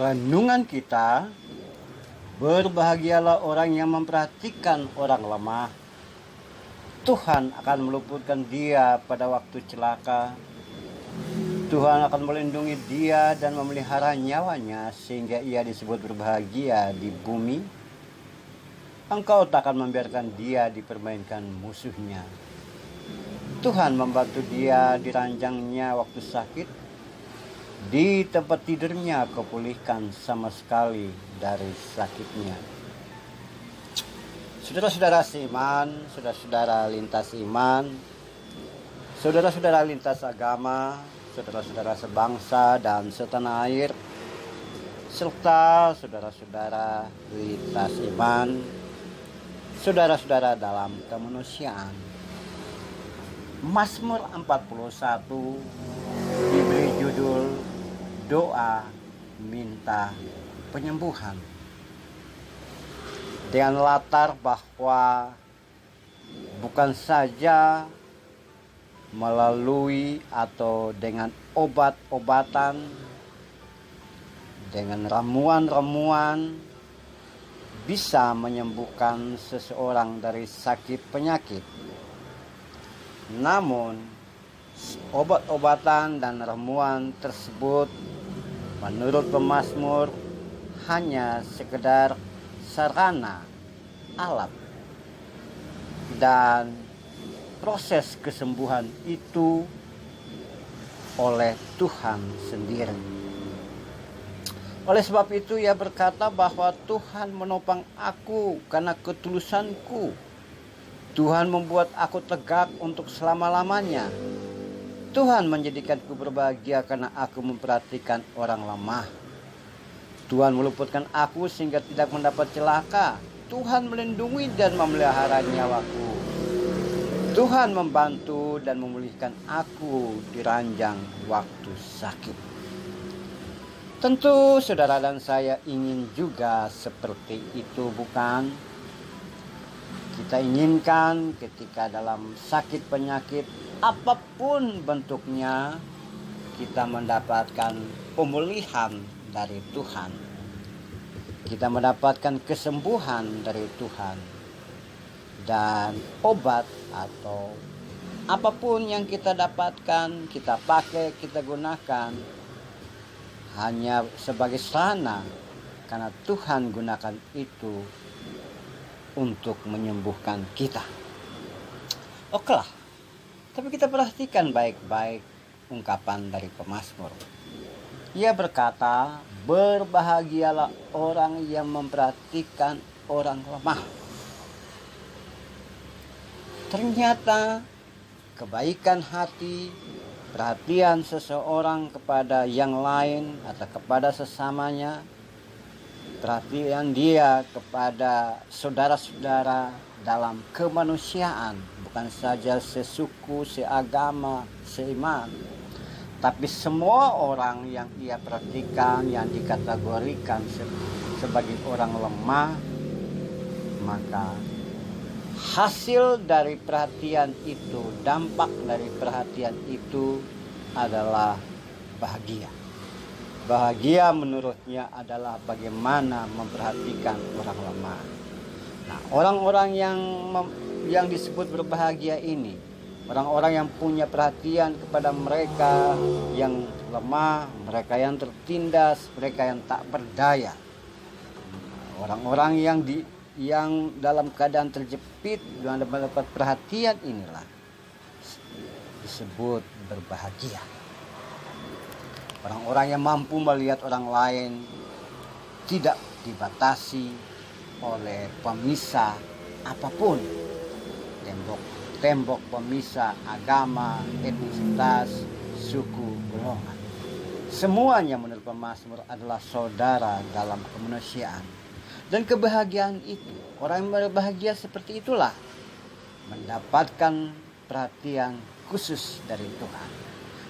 Renungan kita, berbahagialah orang yang memperhatikan orang lemah. Tuhan akan meluputkan dia pada waktu celaka. Tuhan akan melindungi dia dan memelihara nyawanya sehingga ia disebut berbahagia di bumi. Engkau tak akan membiarkan dia dipermainkan musuhnya. Tuhan membantu dia di ranjangnya waktu sakit. Di tempat tidurnya kau pulihkan sama sekali dari sakitnya. Saudara-saudara seiman, saudara-saudara lintas iman, saudara-saudara lintas agama, saudara-saudara sebangsa dan setanah air, serta saudara-saudara lintas iman, saudara-saudara dalam kemanusiaan. Mazmur 41 diberi judul Doa Minta Penyembuhan, dengan latar bahwa bukan saja melalui atau dengan obat-obatan, dengan ramuan-ramuan bisa menyembuhkan seseorang dari sakit penyakit. Namun obat-obatan dan ramuan tersebut menurut pemazmur hanya sekedar sarana, alat, dan proses kesembuhan itu oleh Tuhan sendiri. Oleh sebab itu ia berkata bahwa Tuhan menopang aku karena ketulusanku. Tuhan membuat aku tegak untuk selama-lamanya. Tuhan menjadikanku berbahagia karena aku memperhatikan orang lemah. Tuhan meluputkan aku sehingga tidak mendapat celaka. Tuhan melindungi dan memelihara nyawaku. Tuhan membantu dan memulihkan aku di ranjang waktu sakit. Tentu saudara dan saya ingin juga seperti itu, bukan? Kita inginkan ketika dalam sakit penyakit apapun bentuknya, kita mendapatkan pemulihan dari Tuhan. Kita mendapatkan kesembuhan dari Tuhan. Dan obat atau apapun yang kita dapatkan, kita pakai, kita gunakan hanya sebagai sarana, karena Tuhan gunakan itu untuk menyembuhkan kita. Oke lah, tapi kita perhatikan baik-baik ungkapan dari pemazmur. Ia berkata, berbahagialah orang yang memperhatikan orang lemah. Ternyata kebaikan hati, perhatian seseorang kepada yang lain atau kepada sesamanya, perhatian dia kepada saudara-saudara dalam kemanusiaan, bukan saja sesuku, seagama, seiman, tapi semua orang yang ia perhatikan, yang dikategorikan sebagai orang lemah, maka hasil dari perhatian itu, dampak dari perhatian itu adalah bahagia. Bahagia menurutnya adalah bagaimana memperhatikan orang lemah. Nah, orang-orang yang disebut berbahagia ini, orang-orang yang punya perhatian kepada mereka yang lemah, mereka yang tertindas, mereka yang tak berdaya. Orang-orang yang dalam keadaan terjepit dan mendapat perhatian inilah disebut berbahagia. Orang-orang yang mampu melihat orang lain tidak dibatasi oleh pemisah apapun, tembok pemisah agama, etnisitas, suku, golongan. Semuanya menurut pemazmur adalah saudara dalam kemanusiaan. Dan kebahagiaan itu, orang yang berbahagia seperti itulah mendapatkan perhatian khusus dari Tuhan.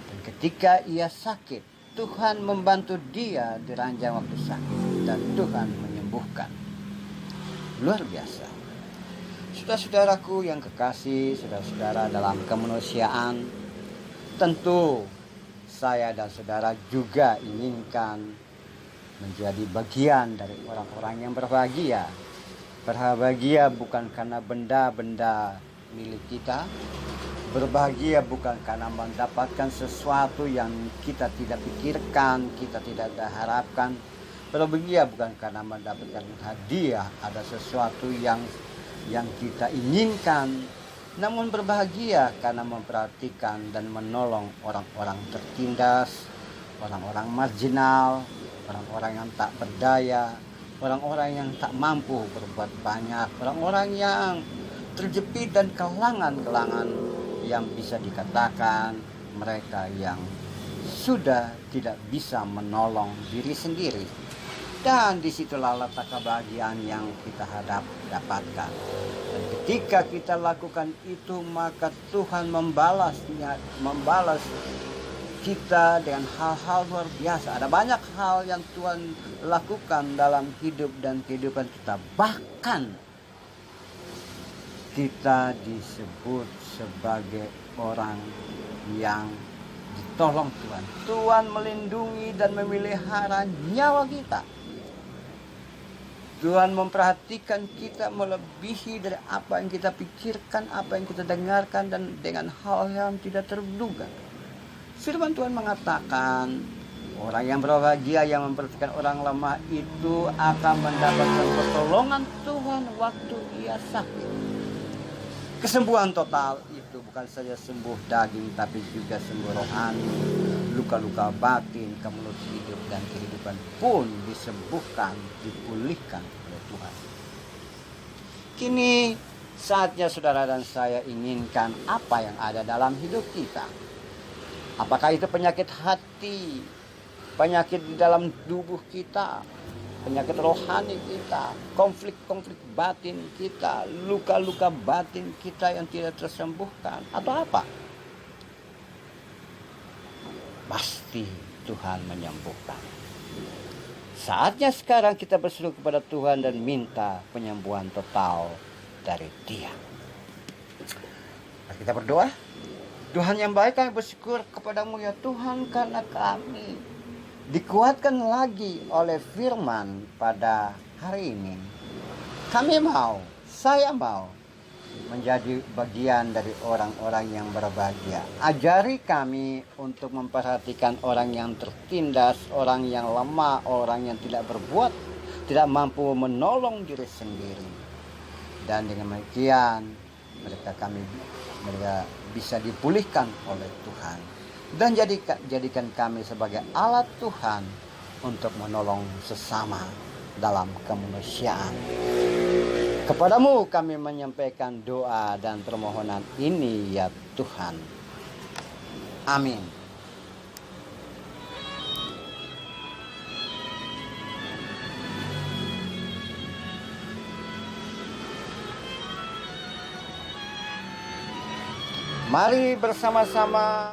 Dan ketika ia sakit, Tuhan membantu dia di ranjang waktu sakit dan Tuhan menyembuhkan. Luar biasa. Saudara-saudaraku yang kekasih, saudara-saudara dalam kemanusiaan, tentu saya dan saudara juga inginkan menjadi bagian dari orang-orang yang berbahagia. Berbahagia bukan karena benda-benda milik kita. Berbahagia bukan karena mendapatkan sesuatu yang kita tidak pikirkan, kita tidak harapkan. Berbahagia bukan karena mendapatkan hadiah, ada sesuatu yang kita inginkan. Namun berbahagia karena memperhatikan dan menolong orang-orang tertindas, orang-orang marginal, orang-orang yang tak berdaya, orang-orang yang tak mampu berbuat banyak, orang-orang yang terjepit dan kelangan-kelangan yang bisa dikatakan mereka yang sudah tidak bisa menolong diri sendiri. Dan disitulah letak kebahagiaan yang kita dapatkan. Dan ketika kita lakukan itu, maka Tuhan membalas kita dengan hal-hal luar biasa. Ada banyak hal yang Tuhan lakukan dalam hidup dan kehidupan kita. Bahkan kita disebut sebagai orang yang ditolong Tuhan. Tuhan melindungi dan memelihara nyawa kita. Tuhan memperhatikan kita melebihi dari apa yang kita pikirkan, apa yang kita dengarkan, dan dengan hal yang tidak terduga. Firman Tuhan mengatakan, orang yang berbahagia yang memperhatikan orang lemah itu akan mendapatkan pertolongan Tuhan waktu ia sakit. Kesembuhan total itu bukan saja sembuh daging, tapi juga sembuh rohani. Luka-luka batin, kemelut hidup dan kehidupan pun disembuhkan, dipulihkan oleh Tuhan. Kini saatnya saudara dan saya inginkan apa yang ada dalam hidup kita. Apakah itu penyakit hati, penyakit di dalam tubuh kita, penyakit rohani kita, konflik-konflik batin kita, luka-luka batin kita yang tidak tersembuhkan, atau apa? Pasti Tuhan menyembuhkan. Saatnya sekarang kita berseru kepada Tuhan dan minta penyembuhan total dari Dia. Mari kita berdoa. Tuhan yang baik, kami bersyukur kepadamu ya Tuhan, karena kami dikuatkan lagi oleh firman pada hari ini. Saya mau menjadi bagian dari orang-orang yang berbahagia. Ajari kami untuk memperhatikan orang yang tertindas, orang yang lemah, orang yang tidak mampu menolong diri sendiri. Dan dengan demikian mereka bisa dipulihkan oleh Tuhan. Dan jadikan kami sebagai alat Tuhan untuk menolong sesama dalam kemanusiaan. Kepadamu kami menyampaikan doa dan permohonan ini ya Tuhan. Amin. Mari bersama-sama